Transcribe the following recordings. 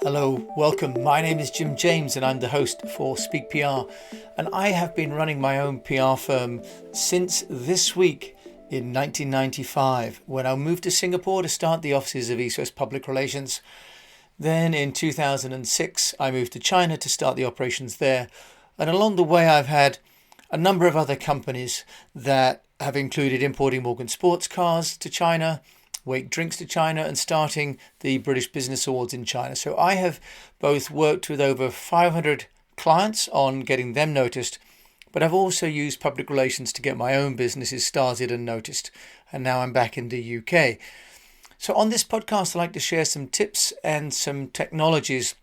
Hello, welcome. My name is Jim James and I'm the host for Speak PR. And I have been running my own PR firm since this week in 1995 when I moved to Singapore to start the offices of EASTWEST Public Relations. Then in 2006, I moved to China to start the operations there. And along the way, I've had a number of other companies that have included importing Morgan sports cars to China, Wake drinks to China, and starting the British Business Awards in China. So I have both worked with over 500 clients on getting them noticed, but I've also used public relations to get my own businesses started and noticed. And now I'm back in the UK. So on this podcast, I'd like to share some tips and some technologies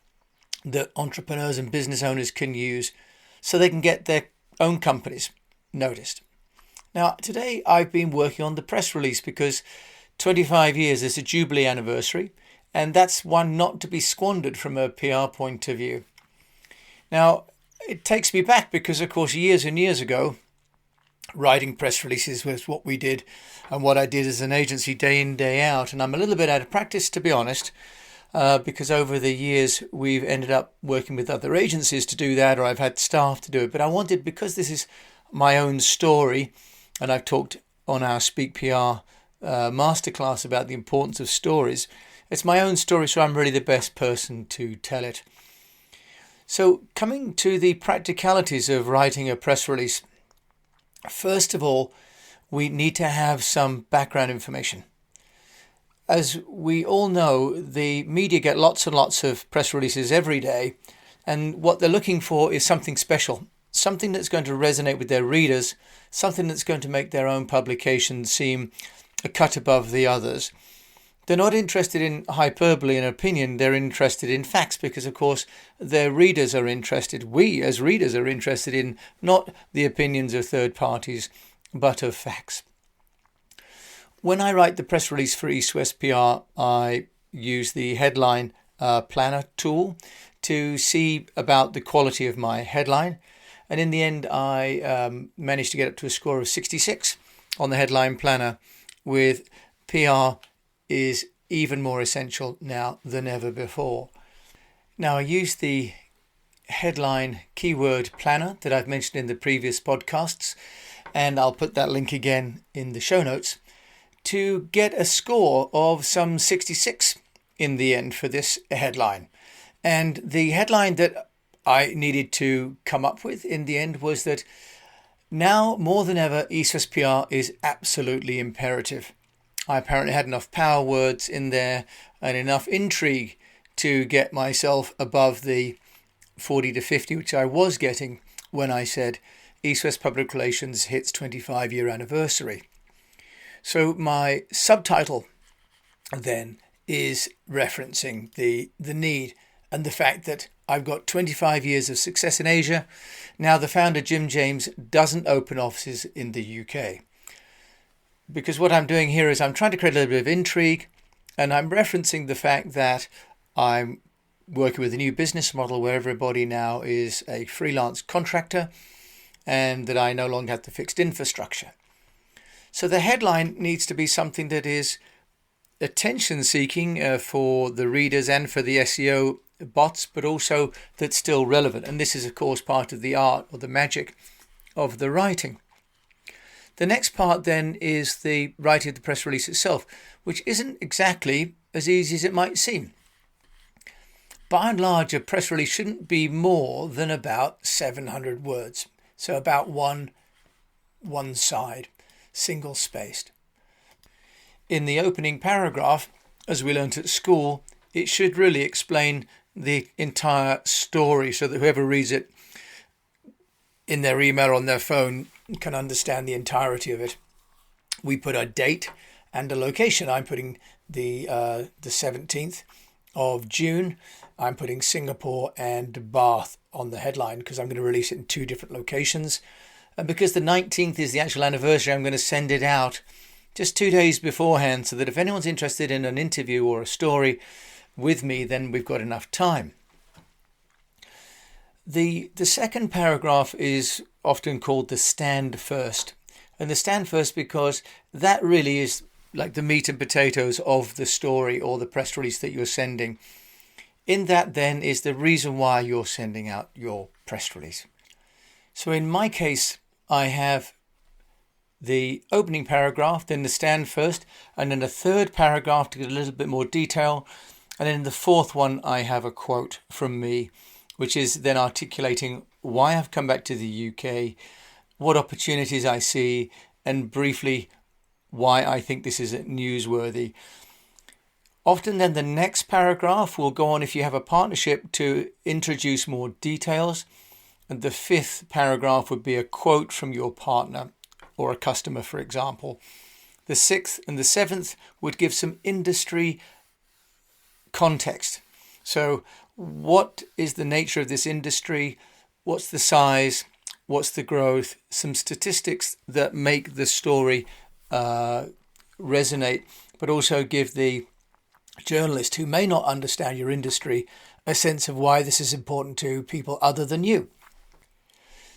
that entrepreneurs and business owners can use so they can get their own companies noticed. Now, today I've been working on the press release because 25 years is a Jubilee anniversary, and that's one not to be squandered from a PR point of view. Now, it takes me back because, of course, years and years ago, writing press releases was what we did and what I did as an agency day in, day out. And I'm a little bit out of practice, to be honest, because over the years we've ended up working with other agencies to do that, or I've had staff to do it. But I wanted, because this is my own story, and I've talked on our Speak PR masterclass about the importance of stories. It's my own story, so I'm really the best person to tell it. So coming to the practicalities of writing a press release, first of all, we need to have some background information. As we all know, the media get lots and lots of press releases every day, and what they're looking for is something special, something that's going to resonate with their readers, something that's going to make their own publication seem a cut above the others. They're not interested in hyperbole and opinion, they're interested in facts because, of course, their readers are interested. We as readers are interested in not the opinions of third parties, but of facts. When I write the press release for EASTWEST PR, I use the headline planner tool to see about the quality of my headline. And in the end, I managed to get up to a score of 66 on the headline planner, with PR is even more essential now than ever before. Now, I use the headline keyword planner that I've mentioned in the previous podcasts, and I'll put that link again in the show notes, to get a score of some 66 in the end for this headline. And the headline that I needed to come up with in the end was that now more than ever, EASTWEST PR is absolutely imperative. I apparently had enough power words in there and enough intrigue to get myself above the 40 to 50, which I was getting when I said EASTWEST Public Relations hits 25-year anniversary. So my subtitle then is referencing the need and the fact that I've got 25 years of success in Asia. Now, the founder, Jim James, doesn't open offices in the UK. Because what I'm doing here is I'm trying to create a little bit of intrigue, and I'm referencing the fact that I'm working with a new business model where everybody now is a freelance contractor and that I no longer have the fixed infrastructure. So the headline needs to be something that is attention-seeking for the readers and for the SEO bots, but also that's still relevant. And this is, of course, part of the art or the magic of the writing. The next part then is the writing of the press release itself, which isn't exactly as easy as it might seem. By and large, a press release shouldn't be more than about 700 words. So about one side, single-spaced. In the opening paragraph, as we learnt at school, it should really explain the entire story so that whoever reads it in their email or on their phone can understand the entirety of it. We put a date and a location. I'm putting the 17th of June. I'm putting Singapore and Bath on the headline because I'm going to release it in two different locations. And because the 19th is the actual anniversary, I'm going to send it out just 2 days beforehand so that if anyone's interested in an interview or a story with me, then we've got enough time. The second paragraph is often called the stand first. And the stand first because that really is like the meat and potatoes of the story or the press release that you're sending. In that then is the reason why you're sending out your press release. So in my case, I have the opening paragraph, then the stand first, and then a third paragraph to get a little bit more detail. And then in the fourth one, I have a quote from me, which is then articulating why I've come back to the UK, what opportunities I see, and briefly why I think this is newsworthy. Often then the next paragraph will go on, if you have a partnership, to introduce more details. And the fifth paragraph would be a quote from your partner or a customer, for example. The sixth and the seventh would give some industry context. So what is the nature of this industry? What's the size? What's the growth? Some statistics that make the story resonate, but also give the journalist who may not understand your industry a sense of why this is important to people other than you.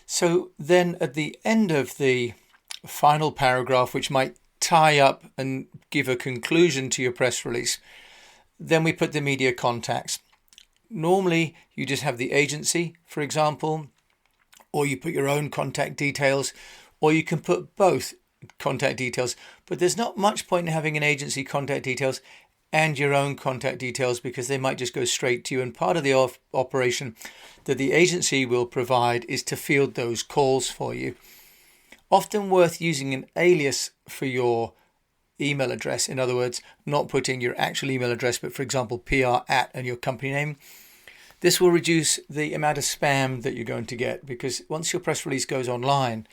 So then at the end of the final paragraph, which might tie up and give a conclusion to your press release, then we put the media contacts. Normally you just have the agency, for example, or you put your own contact details, or you can put both contact details. But there's not much point in having an agency contact details and your own contact details, because they might just go straight to you. And part of the operation that the agency will provide is to field those calls for you. Often worth using an alias for your email address. In other words, not putting your actual email address, but for example, PR@ and your company name. This will reduce the amount of spam that you're going to get, because once your press release goes online,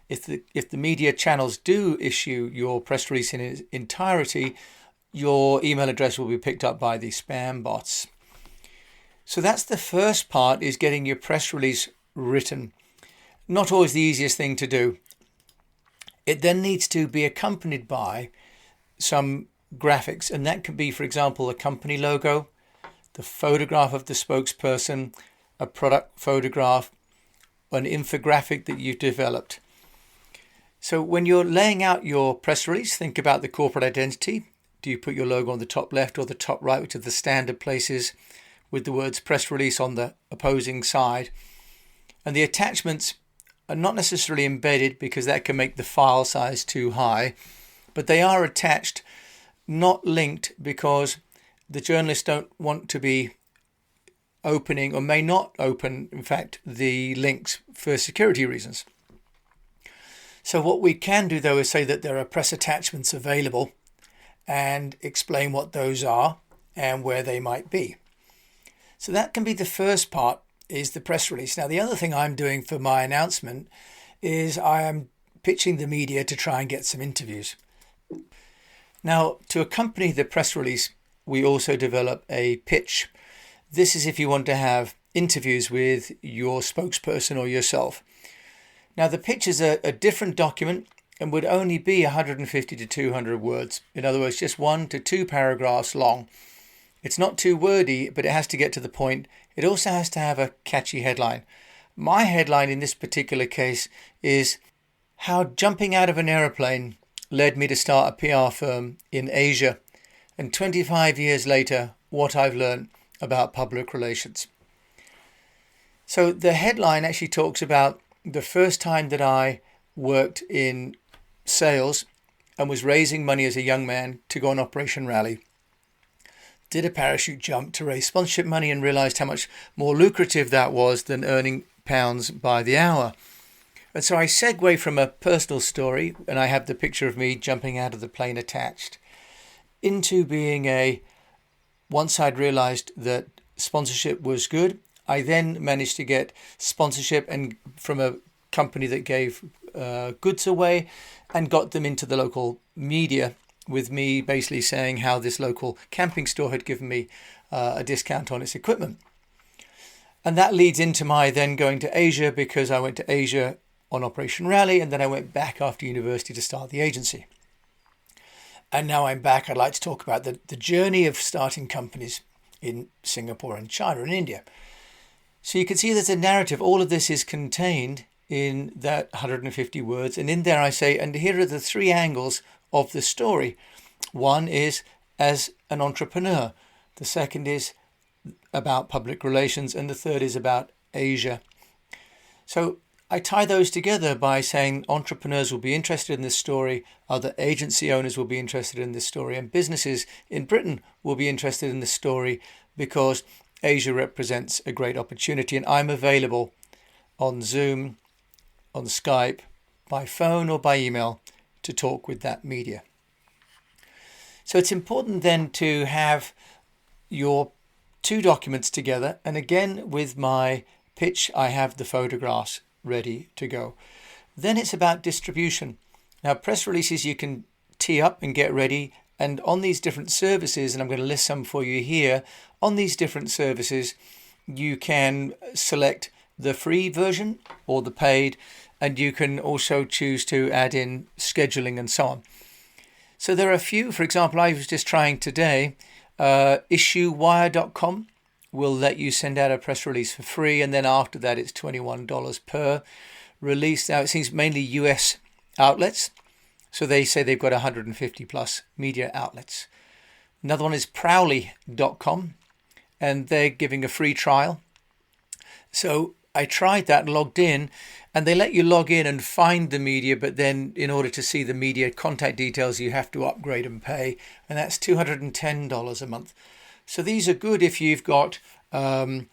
if the media channels do issue your press release in its entirety, your email address will be picked up by the spam bots. So that's the first part, is getting your press release written. Not always the easiest thing to do. It then needs to be accompanied by some graphics, and that could be, for example, a company logo, the photograph of the spokesperson, a product photograph, an infographic that you've developed. So when you're laying out your press release, think about the corporate identity. Do you put your logo on the top left or the top right, which are the standard places, with the words press release on the opposing side? And the attachments are not necessarily embedded, because that can make the file size too high, but they are attached, not linked, because the journalists don't want to be opening, or may not open, in fact, the links for security reasons. So what we can do, though, is say that there are press attachments available and explain what those are and where they might be. So that can be the first part, is the press release. Now, the other thing I'm doing for my announcement is I am pitching the media to try and get some interviews. Now, to accompany the press release, we also develop a pitch. This is if you want to have interviews with your spokesperson or yourself. Now, the pitch is a different document and would only be 150 to 200 words. In other words, just 1 to 2 paragraphs long. It's not too wordy, but it has to get to the point. It also has to have a catchy headline. My headline in this particular case is how jumping out of an aeroplane led me to start a PR firm in Asia, and 25 years later, what I've learned about public relations. So the headline actually talks about the first time that I worked in sales and was raising money as a young man to go on Operation Rally. Did a parachute jump to raise sponsorship money and realized how much more lucrative that was than earning pounds by the hour. And so I segue from a personal story, and I have the picture of me jumping out of the plane attached, into being once I'd realized that sponsorship was good, I then managed to get sponsorship and from a company that gave goods away, and got them into the local media, with me basically saying how this local camping store had given me a discount on its equipment. And that leads into my then going to Asia, because I went to Asia on Operation Rally, and then I went back after university to start the agency. And now I'm back. I'd like to talk about the journey of starting companies in Singapore and China and India. So you can see there's a narrative. All of this is contained in that 150 words. And in there I say, and here are the 3 angles of the story. One is as an entrepreneur. The second is about public relations, and the third is about Asia. So I tie those together by saying entrepreneurs will be interested in this story, other agency owners will be interested in this story, and businesses in Britain will be interested in this story because Asia represents a great opportunity, and I'm available on Zoom, on Skype, by phone or by email to talk with that media. So it's important then to have your two documents together, and again with my pitch I have the photographs ready to go. Then it's about distribution. Now press releases you can tee up and get ready, and on these different services, and I'm going to list some for you here, on these different services you can select the free version or the paid, and you can also choose to add in scheduling and so on. So there are a few. For example, I was just trying today, issuewire.com will let you send out a press release for free, and then after that it's $21 per release. Now it seems mainly US outlets, so they say they've got 150 plus media outlets. Another one is prowly.com, and they're giving a free trial. So I tried that and logged in, and they let you log in and find the media, but then in order to see the media contact details you have to upgrade and pay, and that's $210 a month. So these are good if you've got an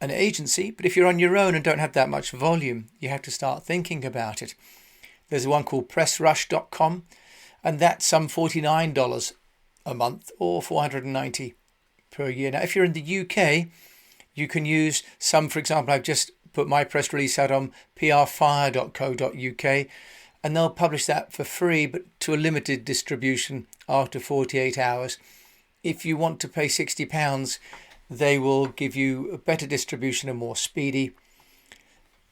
agency, but if you're on your own and don't have that much volume, you have to start thinking about it. There's one called pressrush.com, and that's some $49 a month or $490 per year. Now, if you're in the UK, you can use some, for example, I've just put my press release out on prfire.co.uk, and they'll publish that for free, but to a limited distribution after 48 hours. If you want to pay £60, they will give you a better distribution and more speedy.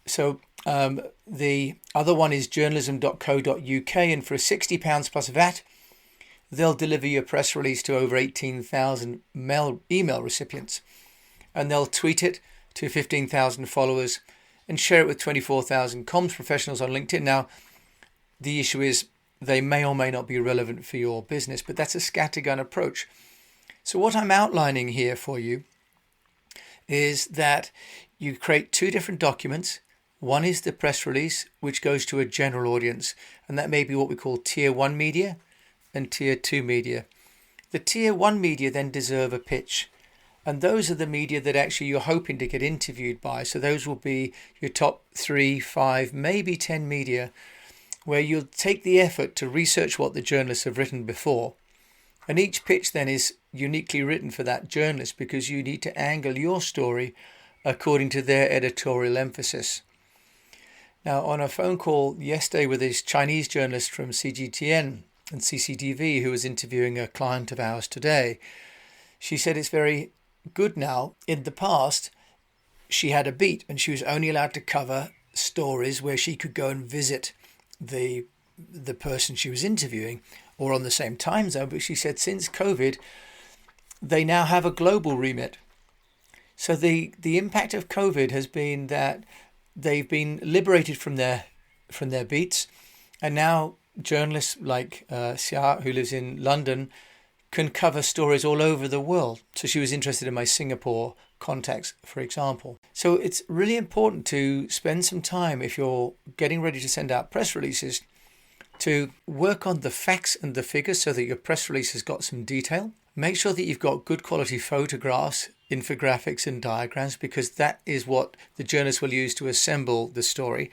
So the other one is journalism.co.uk, and for £60 plus VAT, they'll deliver your press release to over 18,000 email recipients, and they'll tweet it to 15,000 followers and share it with 24,000 comms professionals on LinkedIn. Now, the issue is they may or may not be relevant for your business, but that's a scattergun approach. So what I'm outlining here for you is that you create two different documents. One is the press release, which goes to a general audience, and that may be what we call tier 1 media and tier 2 media. The tier 1 media then deserve a pitch, and those are the media that actually you're hoping to get interviewed by. So those will be your top 3, 5, maybe 10 media, where you'll take the effort to research what the journalists have written before. And each pitch then is uniquely written for that journalist, because you need to angle your story according to their editorial emphasis. Now, on a phone call yesterday with this Chinese journalist from CGTN and CCTV who was interviewing a client of ours today, she said it's very good now. In the past, she had a beat and she was only allowed to cover stories where she could go and visit the person she was interviewing or on the same time zone. But she said since COVID, they now have a global remit. So the impact of COVID has been that they've been liberated from their beats, and now journalists like Xia, who lives in London, can cover stories all over the world. So she was interested in my Singapore contacts, for example. So it's really important to spend some time, if you're getting ready to send out press releases, to work on the facts and the figures so that your press release has got some detail. Make sure that you've got good quality photographs, infographics and diagrams, because that is what the journalists will use to assemble the story.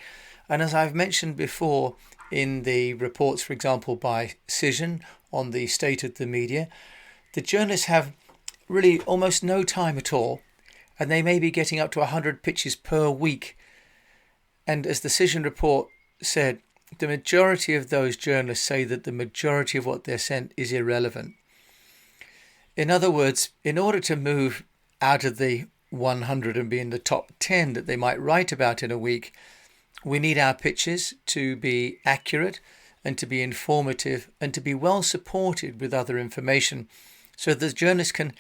And as I've mentioned before in the reports, for example, by Cision on the state of the media, the journalists have really almost no time at all, and they may be getting up to 100 pitches per week. And as the Cision report said, the majority of those journalists say that the majority of what they're sent is irrelevant. In other words, in order to move out of the 100 and be in the top 10 that they might write about in a week, we need our pitches to be accurate and to be informative and to be well supported with other information, so the journalists can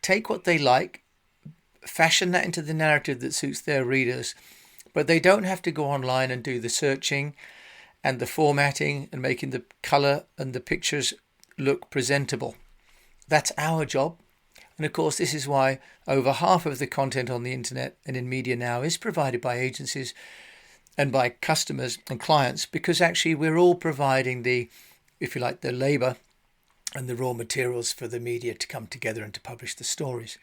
take what they like, fashion that into the narrative that suits their readers, but they don't have to go online and do the searching and the formatting and making the colour and the pictures look presentable. That's our job. And of course, this is why over half of the content on the internet and in media now is provided by agencies and by customers and clients, because actually we're all providing the, if you like, the labor and the raw materials for the media to come together and to publish the stories.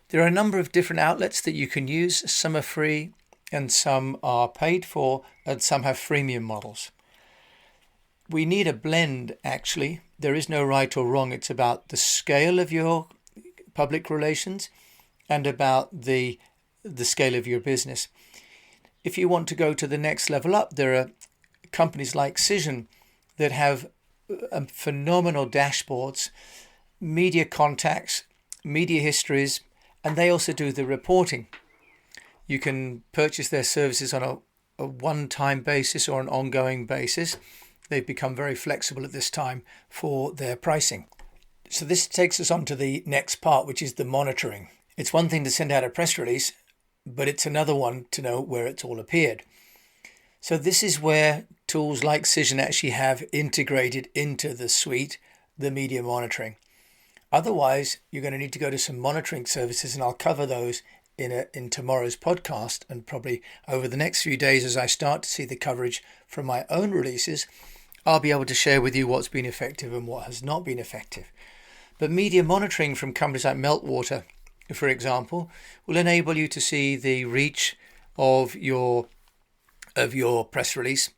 There are a number of different outlets that you can use. Some are free and some are paid for, and some have freemium models. We need a blend, actually. There is no right or wrong. It's about the scale of your public relations and about the scale of your business. If you want to go to the next level up, there are companies like Cision that have phenomenal dashboards, media contacts, media histories, and they also do the reporting. You can purchase their services on a one-time basis or an ongoing basis. They've become very flexible at this time for their pricing. So this takes us on to the next part, which is the monitoring. It's one thing to send out a press release, but it's another one to know where it's all appeared. So this is where tools like Cision actually have integrated into the suite the media monitoring. Otherwise, you're going to need to go to some monitoring services, and I'll cover those in tomorrow's podcast, and probably over the next few days as I start to see the coverage from my own releases, I'll be able to share with you what's been effective and what has not been effective. But media monitoring from companies like Meltwater, for example, will enable you to see the reach of your press release.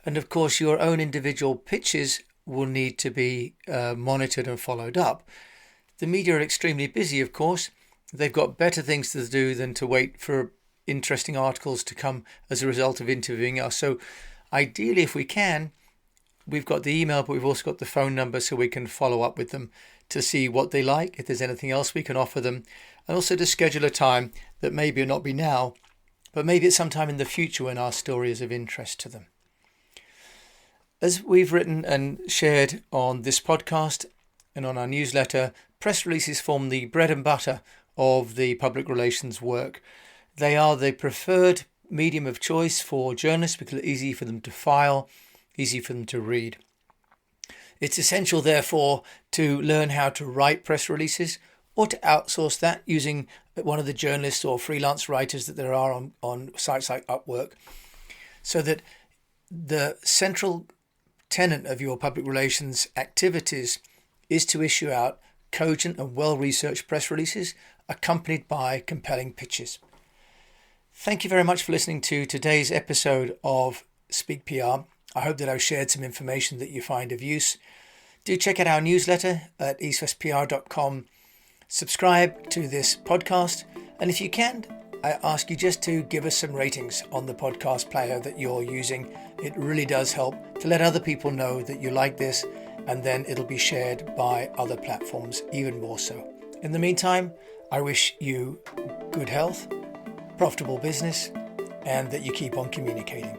And of course, your own individual pitches will need to be monitored and followed up. The media are extremely busy, of course. They've got better things to do than to wait for interesting articles to come as a result of interviewing us. So ideally, if we can, we've got the email, but we've also got the phone number so we can follow up with them to see what they like, if there's anything else we can offer them, and also to schedule a time that maybe not be now, but maybe at some time in the future when our story is of interest to them. As we've written and shared on this podcast and on our newsletter, press releases form the bread and butter of the public relations work. They are the preferred medium of choice for journalists because it's easy for them to file, easy for them to read. It's essential, therefore, to learn how to write press releases or to outsource that using one of the journalists or freelance writers that there are on sites like Upwork, so that the central tenet of your public relations activities is to issue out cogent and well-researched press releases accompanied by compelling pitches. Thank you very much for listening to today's episode of Speak PR. I hope that I've shared some information that you find of use. Do check out our newsletter at EASTWESTPR.com. Subscribe to this podcast. And if you can, I ask you just to give us some ratings on the podcast player that you're using. It really does help to let other people know that you like this, and then it'll be shared by other platforms even more so. In the meantime, I wish you good health, profitable business, and that you keep on communicating.